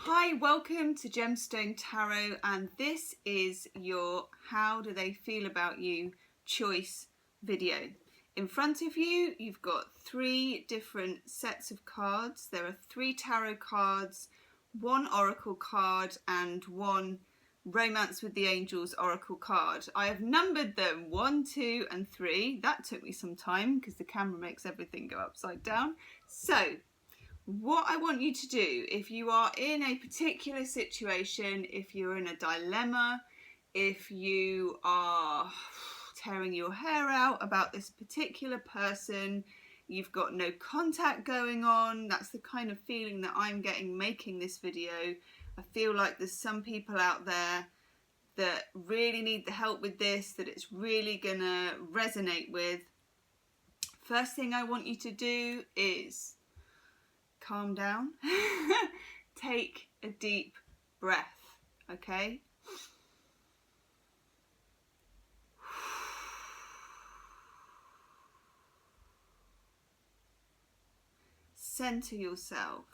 Hi, welcome to Gemstone Tarot, and this is your How Do They Feel About You choice video. In front of you, you've got 3 different sets of cards. There are 3 tarot cards, 1 oracle card, and 1 Romance with the Angels oracle card. I have numbered them 1, 2, and 3. That took me some time because the camera makes everything go upside down. So, what I want you to do, if you are in a particular situation, if you're in a dilemma, if you are tearing your hair out about this particular person, you've got no contact going on, that's the kind of feeling that I'm getting making this video. I feel like there's some people out there that really need the help with this, that it's really gonna resonate with. First thing I want you to do is calm down. Take a deep breath, okay? Center yourself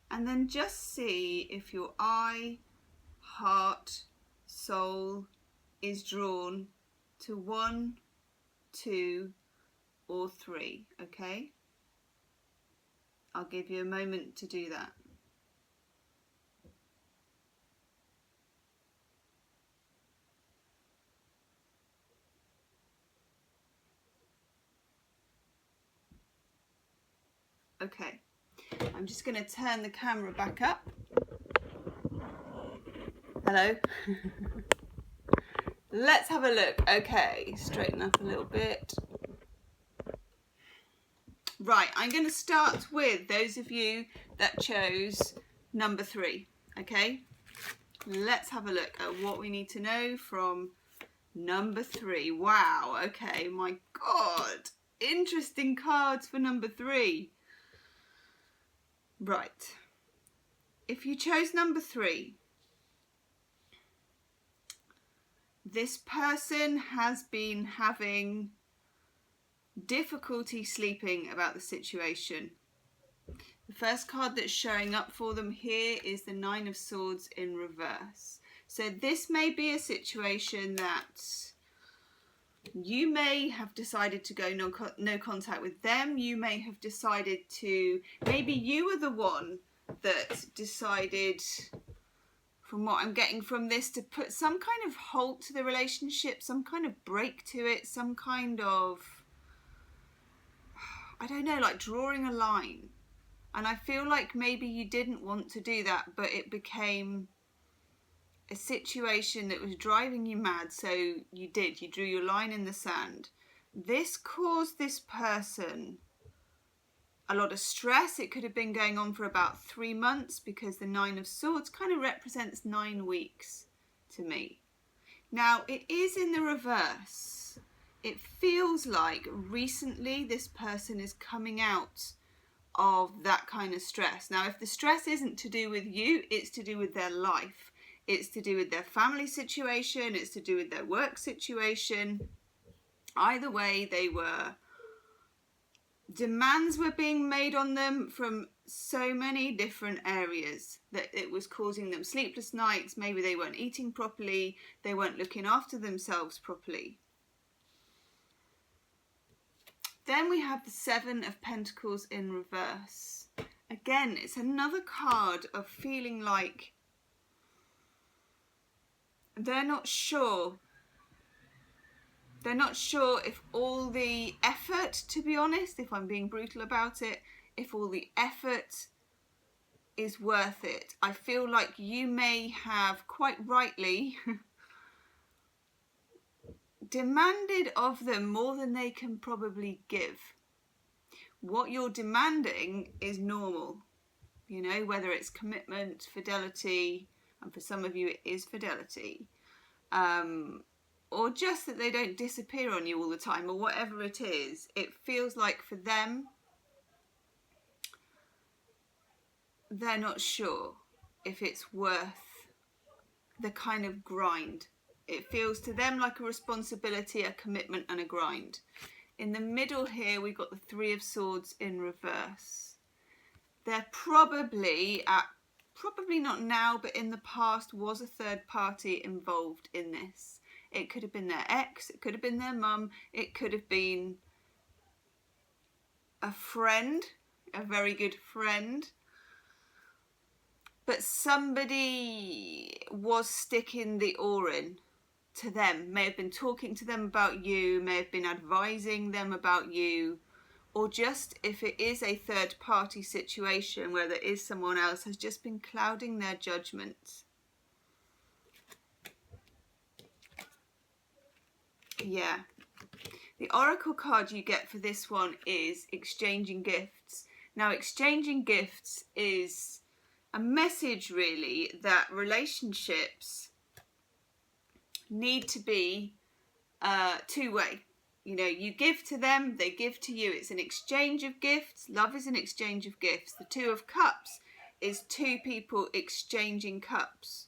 and then just see if your eye, heart, soul is drawn to 1, 2, or 3, okay? I'll give you a moment to do that. Okay, I'm just going to turn the camera back up. Hello. Let's have a look. Okay, straighten up a little bit. Right, I'm going to start with those of you that chose number 3, okay? Let's have a look at what we need to know from number 3. Wow, okay, my God. Interesting cards for number 3. Right. If you chose number 3, this person has been having difficulty sleeping about the situation. The first card that's showing up for them here is the 9 of Swords in reverse. So this may be a situation that you may have decided to go no contact with them. You may have decided to, maybe you were the one that decided, from what I'm getting from this, to put some kind of halt to the relationship, some kind of break to it, some kind of, I don't know, like drawing a line. And I feel like maybe you didn't want to do that, but it became a situation that was driving you mad, so you drew your line in the sand. This caused this person a lot of stress. It could have been going on for about 3 months because the 9 of Swords kind of represents 9 weeks to me. Now, it is in the reverse. It feels like recently this person is coming out of that kind of stress. Now, if the stress isn't to do with you, it's to do with their life. It's to do with their family situation. It's to do with their work situation. Either way, demands were being made on them from so many different areas that it was causing them sleepless nights. Maybe they weren't eating properly. They weren't looking after themselves properly. Then we have the 7 of Pentacles in reverse. Again, it's another card of feeling like they're not sure. They're not sure if all the effort, to be honest, if I'm being brutal about it, if all the effort is worth it. I feel like you may have, quite rightly, demanded of them more than they can probably give. What you're demanding is normal, you know, whether it's commitment, fidelity, and for some of you it is fidelity, or just that they don't disappear on you all the time, or whatever it is. It feels like for them, they're not sure if it's worth the kind of grind. It feels to them like a responsibility, a commitment, and a grind. In the middle here, we've got the 3 of Swords in reverse. They're probably at probably not now, but in the past was a third party involved in this. It could have been their ex, it could have been their mum, it could have been a friend, a very good friend. But somebody was sticking the oar in to them, may have been talking to them about you, may have been advising them about you, or just if it is a third party situation where there is someone else, has just been clouding their judgment. Yeah. The oracle card you get for this one is exchanging gifts. Now, exchanging gifts is a message really that relationships need to be two-way. You know, you give to them, they give to you. It's an exchange of gifts. Love is an exchange of gifts. The Two of Cups is two people exchanging cups.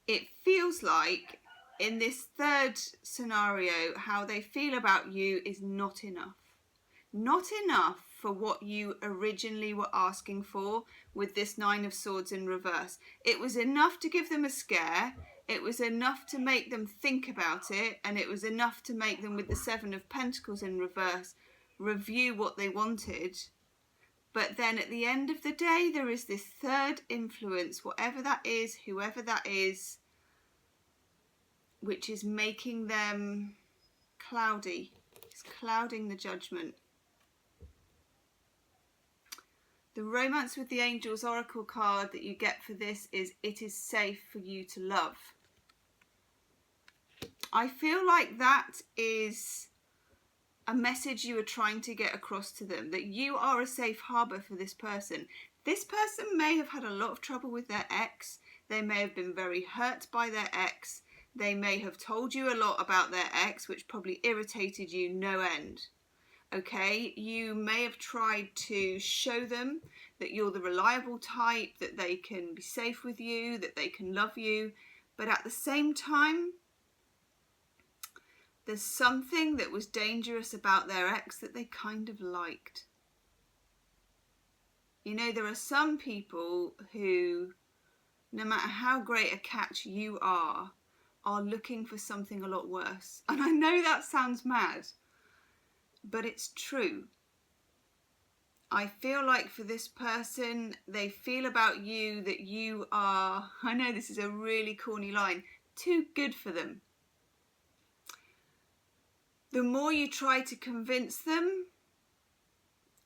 It feels like in this third scenario, how they feel about you is not enough. Not enough for what you originally were asking for with this Nine of Swords in reverse. It was enough to give them a scare. It was enough to make them think about it, and it was enough to make them, with the Seven of Pentacles in reverse, review what they wanted. But then at the end of the day, there is this third influence, whatever that is, whoever that is, which is making them cloudy. It's clouding the judgment. The Romance with the Angels Oracle card that you get for this is It is safe for you to love. I feel like that is a message you are trying to get across to them, that you are a safe harbour for this person. This person may have had a lot of trouble with their ex. They may have been very hurt by their ex. They may have told you a lot about their ex, which probably irritated you no end. Okay, you may have tried to show them that you're the reliable type, that they can be safe with you, that they can love you, but at the same time, there's something that was dangerous about their ex that they kind of liked. You know, there are some people who, no matter how great a catch you are looking for something a lot worse. And I know that sounds mad, but it's true. I feel like for this person, they feel about you that you are, I know this is a really corny line, too good for them. The more you try to convince them,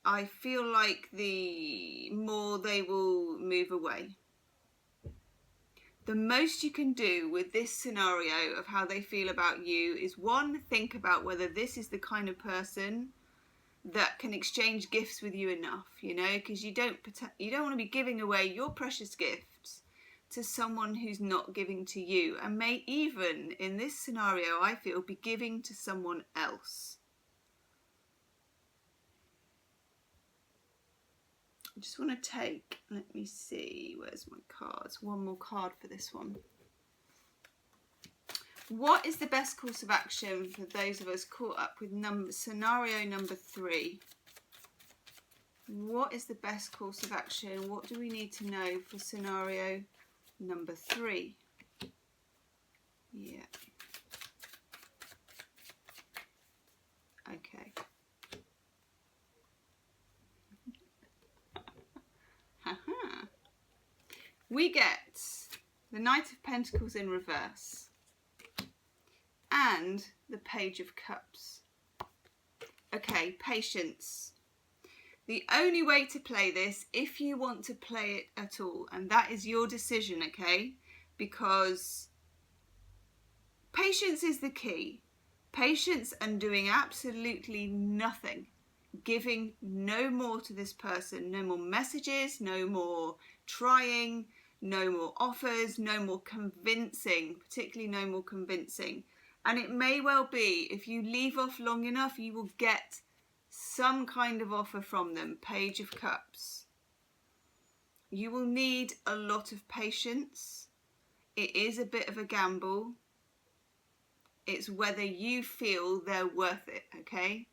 I feel like the more they will move away. The most you can do with this scenario of how they feel about you is, one, think about whether this is the kind of person that can exchange gifts with you enough, you know, because you don't want to be giving away your precious gifts to someone who's not giving to you, and may even, in this scenario, I feel, be giving to someone else. I just want to take, let me see, where's my cards? One more card for this one. What is the best course of action for those of us caught up with scenario number 3? What is the best course of action? What do we need to know for scenario number 3? Yeah. Okay. We get the Knight of Pentacles in reverse and the Page of Cups. Okay, patience. The only way to play this, if you want to play it at all, and that is your decision, okay? Because patience is the key. Patience and doing absolutely nothing. Giving no more to this person. No more messages, no more trying, no more offers, no more convincing, particularly no more convincing. And it may well be, if you leave off long enough, you will get some kind of offer from them. Page of Cups. You will need a lot of patience. It is a bit of a gamble. It's whether you feel they're worth it, okay?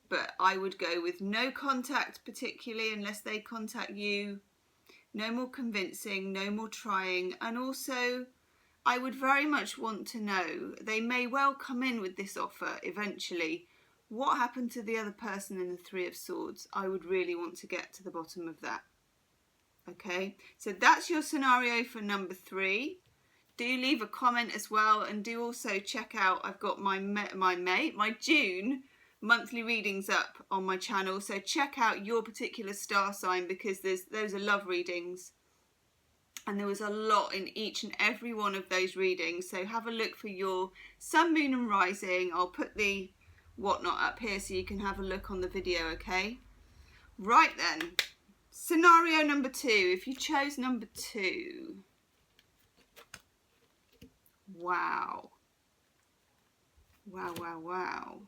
But I would go with no contact, particularly unless they contact you. No more convincing, no more trying. And also, I would very much want to know, they may well come in with this offer eventually. What happened to the other person in the Three of Swords? I would really want to get to the bottom of that. Okay, so that's your scenario for number 3. Do leave a comment as well, and do also check out, I've got my June monthly readings up on my channel, so check out your particular star sign, because those are love readings, and there was a lot in each and every one of those readings. So have a look for your sun, moon and rising. I'll put the whatnot up here so you can have a look on the video. Okay, right then, scenario number 2. If you chose number 2, wow, wow, wow, wow,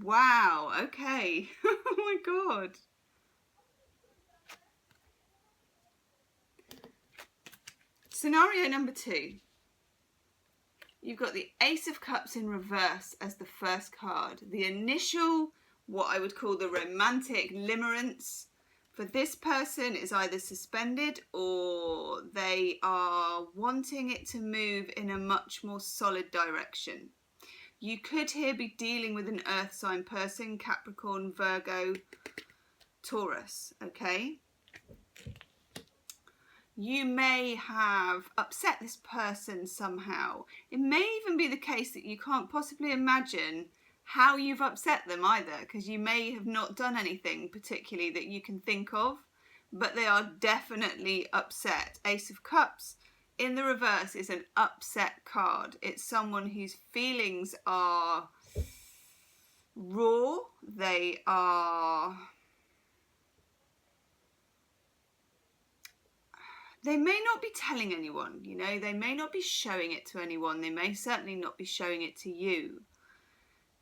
wow. Okay. Oh my god. Scenario number 2. You've got the Ace of Cups in reverse as the first card. The initial, what I would call the romantic limerence for this person is either suspended, or they are wanting it to move in a much more solid direction. You could here be dealing with an earth sign person, Capricorn, Virgo, Taurus, okay? You may have upset this person somehow. It may even be the case that you can't possibly imagine how you've upset them either, because you may have not done anything particularly that you can think of, but they are definitely upset. Ace of Cups in the reverse is an upset card. It's someone whose feelings are raw. They may not be telling anyone, you know, they may not be showing it to anyone. They may certainly not be showing it to you.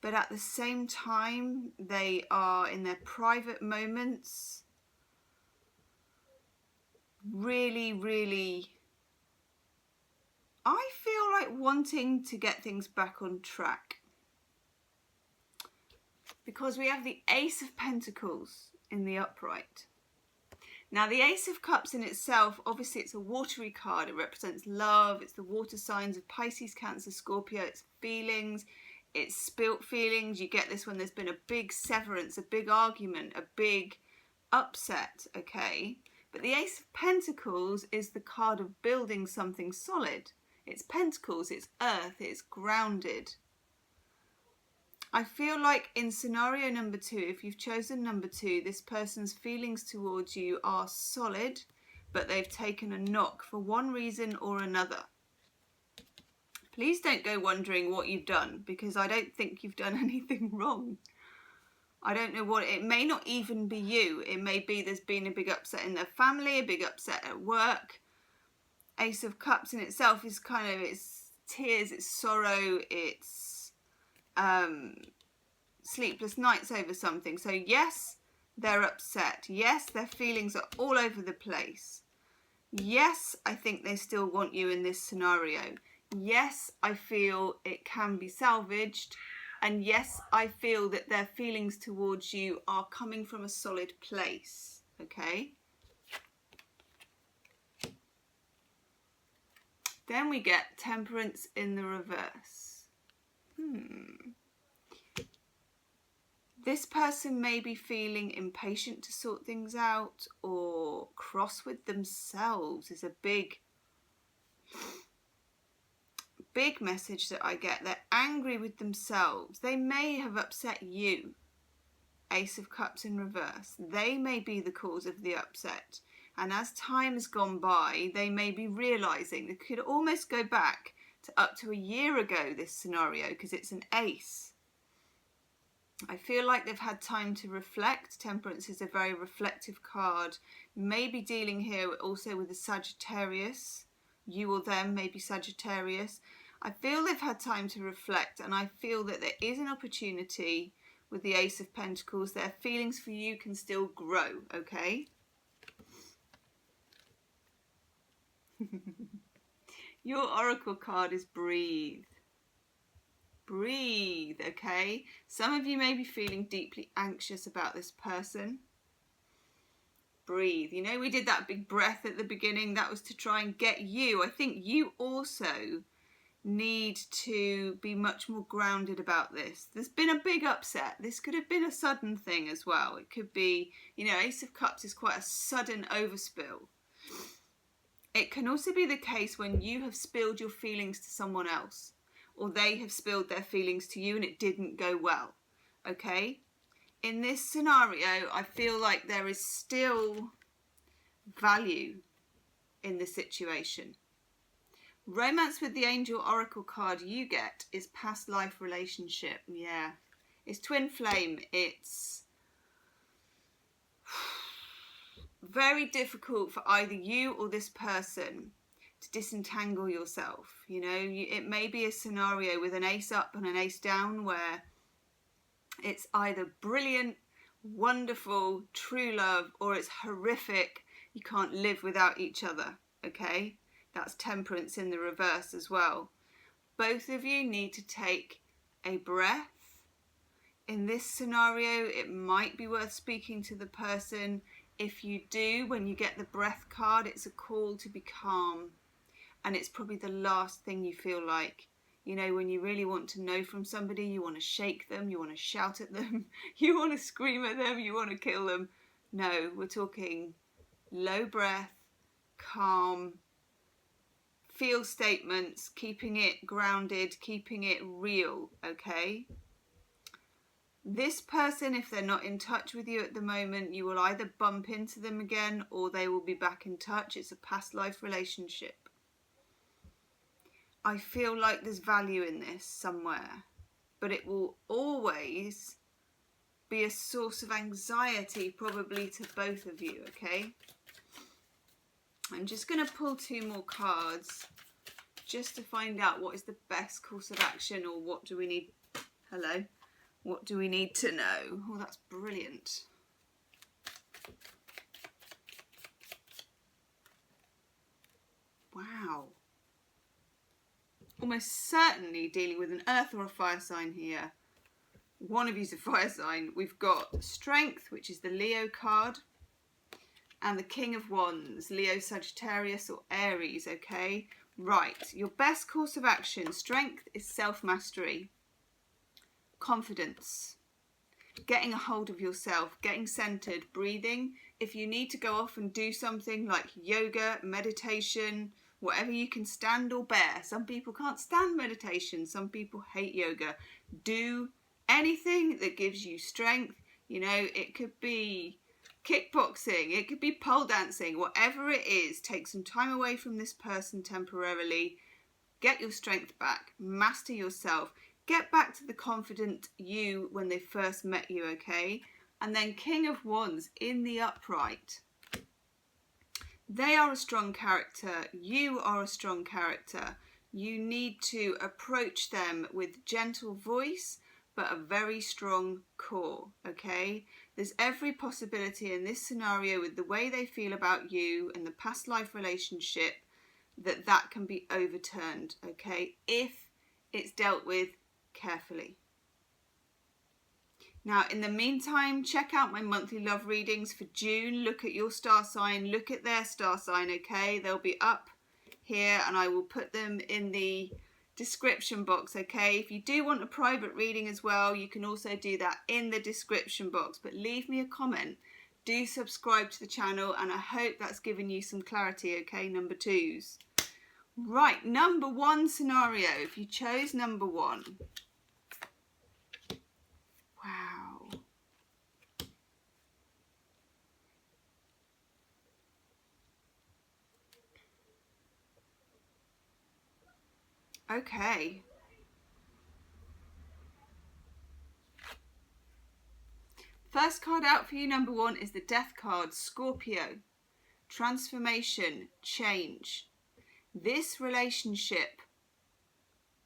But at the same time, they are in their private moments really, really, I feel like wanting to get things back on track. Because we have the Ace of Pentacles in the upright. Now, the Ace of Cups in itself, obviously it's a watery card. It represents love. It's the water signs of Pisces, Cancer, Scorpio. It's feelings. It's spilt feelings. You get this when there's been a big severance, a big argument, a big upset, okay? But the Ace of Pentacles is the card of building something solid. It's pentacles, it's earth, it's grounded. I feel like in scenario number 2, if you've chosen number 2, this person's feelings towards you are solid, but they've taken a knock for one reason or another. Please don't go wondering what you've done, because I don't think you've done anything wrong. I don't know what, it may not even be you. It may be there's been a big upset in their family, a big upset at work. Ace of Cups in itself is kind of, it's tears, it's sorrow, it's sleepless nights over something. So yes, they're upset. Yes, their feelings are all over the place. Yes, I think they still want you in this scenario. Yes, I feel it can be salvaged. And yes, I feel that their feelings towards you are coming from a solid place. Okay? Then we get Temperance in the reverse. This person may be feeling impatient to sort things out, or cross with themselves is a big message that I get. They're angry with themselves. They may have upset you. Ace of Cups in reverse. They may be the cause of the upset. And as time has gone by, they may be realising, they could almost go back to up to a year ago, this scenario, because it's an ace. I feel like they've had time to reflect. Temperance is a very reflective card. Maybe dealing here also with a Sagittarius. You or them, maybe Sagittarius. I feel they've had time to reflect, and I feel that there is an opportunity with the Ace of Pentacles. Their feelings for you can still grow, okay? Your oracle card is breathe. Breathe, okay? Some of you may be feeling deeply anxious about this person. breathe. You know, we did that big breath at the beginning. That was to try and get you. I think you also need to be much more grounded about this. There's been a big upset. This could have been a sudden thing as well. It could be, you know, Ace of Cups is quite a sudden overspill. It can also be the case when you have spilled your feelings to someone else, or they have spilled their feelings to you and it didn't go well. Okay? In this scenario, I feel like there is still value in the situation. Romance with the Angel Oracle card you get is past life relationship. Yeah. It's twin flame. It's very difficult for either you or this person to disentangle yourself. You know, it may be a scenario with an ace up and an ace down where it's either brilliant, wonderful, true love, or it's horrific, you can't live without each other. Okay? That's Temperance in the reverse as well. Both of you need to take a breath. In this scenario, it might be worth speaking to the person. If you do, when you get the breath card, it's a call to be calm. And it's probably the last thing you feel like. You know, when you really want to know from somebody, you want to shake them, you want to shout at them, you want to scream at them, you want to kill them. No, we're talking low breath, calm, feel statements, keeping it grounded, keeping it real, okay? This person, if they're not in touch with you at the moment, you will either bump into them again or they will be back in touch. It's a past life relationship. I feel like there's value in this somewhere, but it will always be a source of anxiety probably to both of you, okay? I'm just going to pull 2 more cards just to find out what is the best course of action, or what do we need, what do we need to know? Oh, that's brilliant. Wow. Almost certainly dealing with an earth or a fire sign here. One of you's a fire sign. We've got Strength, which is the Leo card, and the King of Wands, Leo, Sagittarius or Aries, okay? Right, your best course of action. Strength is self-mastery, confidence, getting a hold of yourself, getting centered, breathing. If you need to go off and do something like yoga, meditation, whatever you can stand or bear. Some people can't stand meditation. Some people hate yoga. Do anything that gives you strength. You know, it could be kickboxing, it could be pole dancing, whatever it is. Take some time away from this person temporarily. Get your strength back. Master yourself. Get back to the confident you when they first met you, okay? And then King of Wands in the upright. They are a strong character. You are a strong character. You need to approach them with gentle voice, but a very strong core, okay? There's every possibility in this scenario with the way they feel about you and the past life relationship that can be overturned, okay? If it's dealt with carefully. Now, in the meantime, check out my monthly love readings for June. Look at your star sign, look at their star sign, okay? They'll be up here and I will put them in the description box, okay? If you do want a private reading as well, you can also do that in the description box, but leave me a comment. Do subscribe to the channel and I hope that's given you some clarity, okay, number 2s. Right, number 1 scenario, if you chose number 1. Wow. Okay. First card out for you, number 1, is the Death card, Scorpio. Transformation, change. This relationship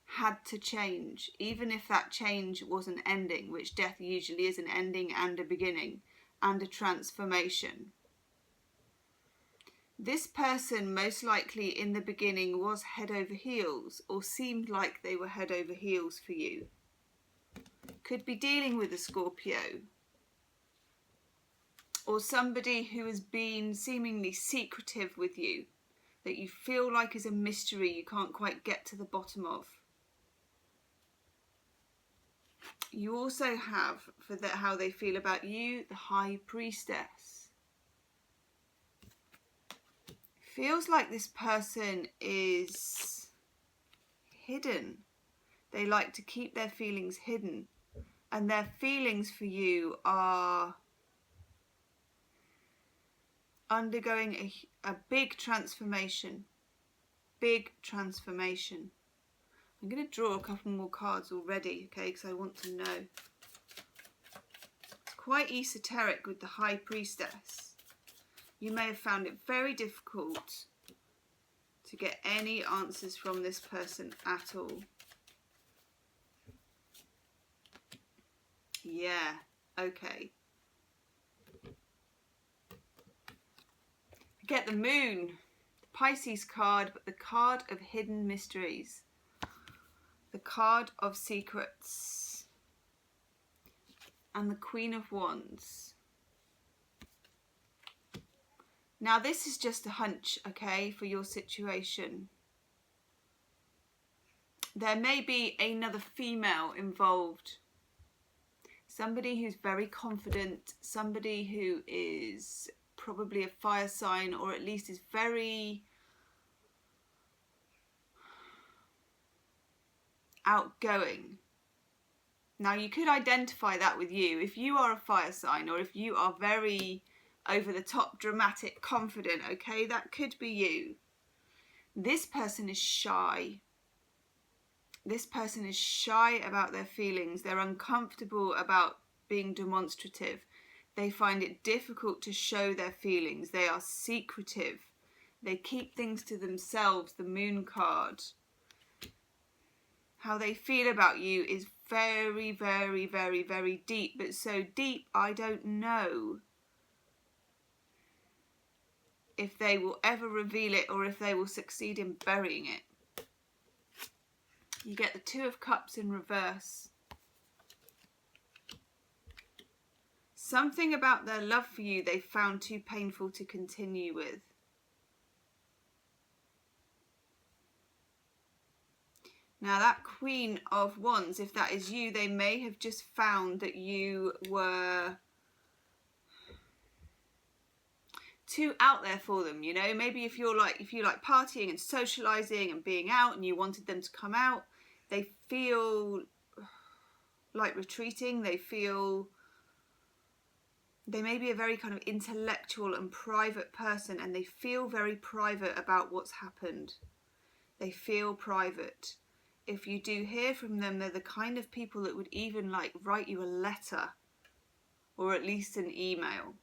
had to change, even if that change was an ending, which death usually is, an ending and a beginning and a transformation. This person most likely in the beginning was head over heels, or seemed like they were head over heels for you. Could be dealing with a Scorpio. or somebody who has been seemingly secretive with you, that you feel like is a mystery you can't quite get to the bottom of. You also have, for how they feel about you, the High Priestess. Feels like this person is hidden. They like to keep their feelings hidden, and their feelings for you are undergoing a big transformation. Big transformation. I'm going to draw a couple more cards already, okay, because I want to know. It's quite esoteric with the High Priestess. You may have found it very difficult to get any answers from this person at all. Yeah, okay. Get the Moon, the Pisces card, but the card of hidden mysteries. The card of secrets. And the Queen of Wands. Now this is just a hunch, okay, for your situation. There may be another female involved. Somebody who's very confident, somebody who is probably a fire sign, or at least is very outgoing. Now you could identify that with you. If you are a fire sign, or if you are very over the top, dramatic, confident, okay, that could be you. This person is shy. This person is shy about their feelings. They're uncomfortable about being demonstrative. They find it difficult to show their feelings. They are secretive. They keep things to themselves, the Moon card. How they feel about you is very, very, very, very deep. But so deep, I don't know if they will ever reveal it, or if they will succeed in burying it. You get the Two of Cups in reverse. Something about their love for you they found too painful to continue with. Now that Queen of Wands, if that is you, they may have just found that you were too out there for them, you know. Maybe if you like partying and socializing and being out, and you wanted them to come out, they feel like retreating. They may be a very kind of intellectual and private person, and they feel very private about what's happened. They feel private. If you do hear from them, they're the kind of people that would even like write you a letter, or at least an email.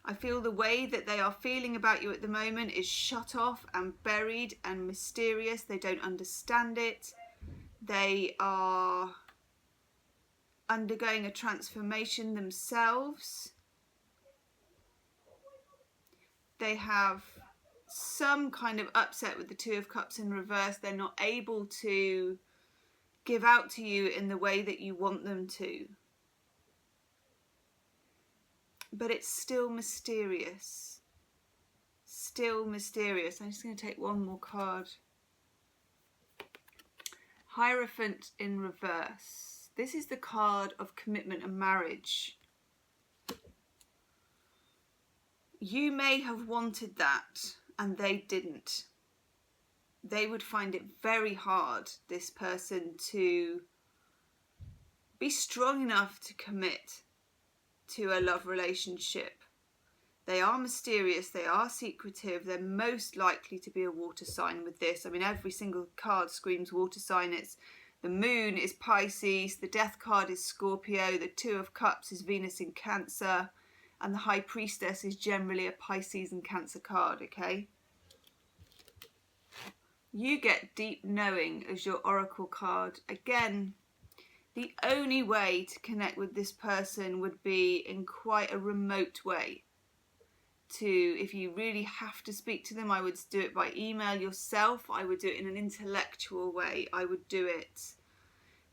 I feel the way that they are feeling about you at the moment is shut off and buried and mysterious. They don't understand it. They are undergoing a transformation themselves. They have some kind of upset with the Two of Cups in reverse. They're not able to give out to you in the way that you want them to. But it's still mysterious. Still mysterious. I'm just going to take one more card. Hierophant in reverse. This is the card of commitment and marriage. You may have wanted that and they didn't. They would find it very hard, this person, to be strong enough to commit to a love relationship. They are mysterious, they are secretive, they're most likely to be a water sign with this. I mean, every single card screams water sign. It's the Moon is Pisces, the Death card is Scorpio, the Two of Cups is Venus in Cancer, and the High Priestess is generally a Pisces and Cancer card, okay? You get Deep Knowing as your Oracle card. Again, the only way to connect with this person would be in quite a remote way. If you really have to speak to them, I would do it by email yourself. I would do it in an intellectual way. I would do it.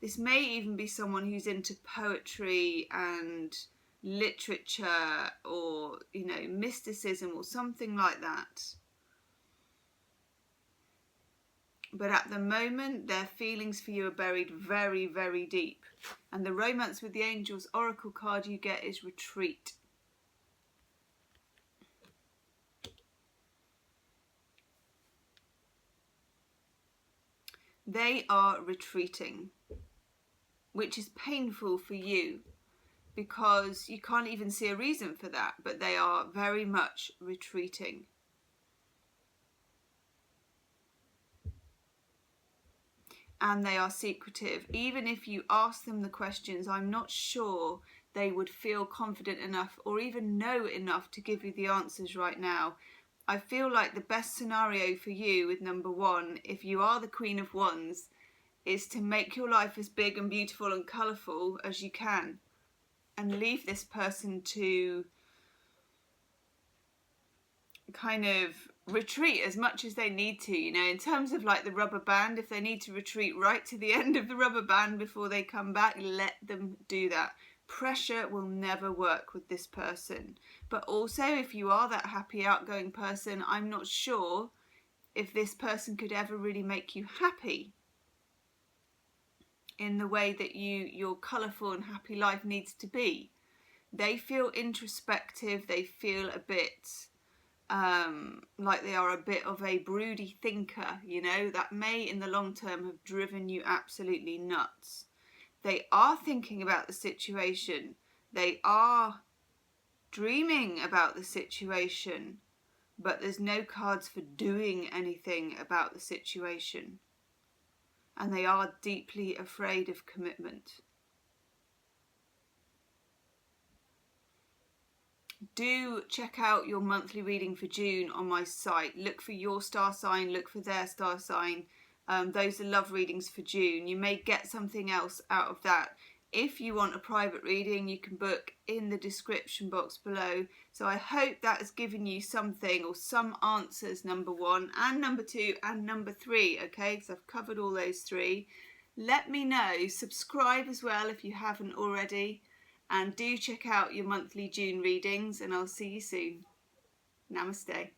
This may even be someone who's into poetry and literature, or, you know, mysticism or something like that. But at the moment, their feelings for you are buried very, very deep. And the Romance with the Angels Oracle card you get is Retreat. They are retreating, which is painful for you because you can't even see a reason for that, but they are very much retreating. And they are secretive. Even if you ask them the questions, I'm not sure they would feel confident enough or even know enough to give you the answers right now. I feel like the best scenario for you with number one, if you are the Queen of Wands, is to make your life as big and beautiful and colourful as you can and leave this person to kind of retreat as much as they need to, you know, in terms of like the rubber band. If they need to retreat right to the end of the rubber band before they come back, let them do that. Pressure will never work with this person. But also, if you are that happy, outgoing person, I'm not sure if this person could ever really make you happy in the way that your colourful and happy life needs to be. They feel introspective, they feel a bit like they are a bit of a broody thinker, you know, that may in the long term have driven you absolutely nuts. They are thinking about the situation, they are dreaming about the situation, but there's no cards for doing anything about the situation. And they are deeply afraid of commitment. Do check out your monthly reading for June on my site. Look for your star sign, look for their star sign. Those are love readings for June. You may get something else out of that. If you want a private reading, you can book in the description box below. So I hope that has given you something or some answers, number one and number two and number three, okay? Because I've covered all those three. Let me know. Subscribe as well if you haven't already. And do check out your monthly June readings, and I'll see you soon. Namaste.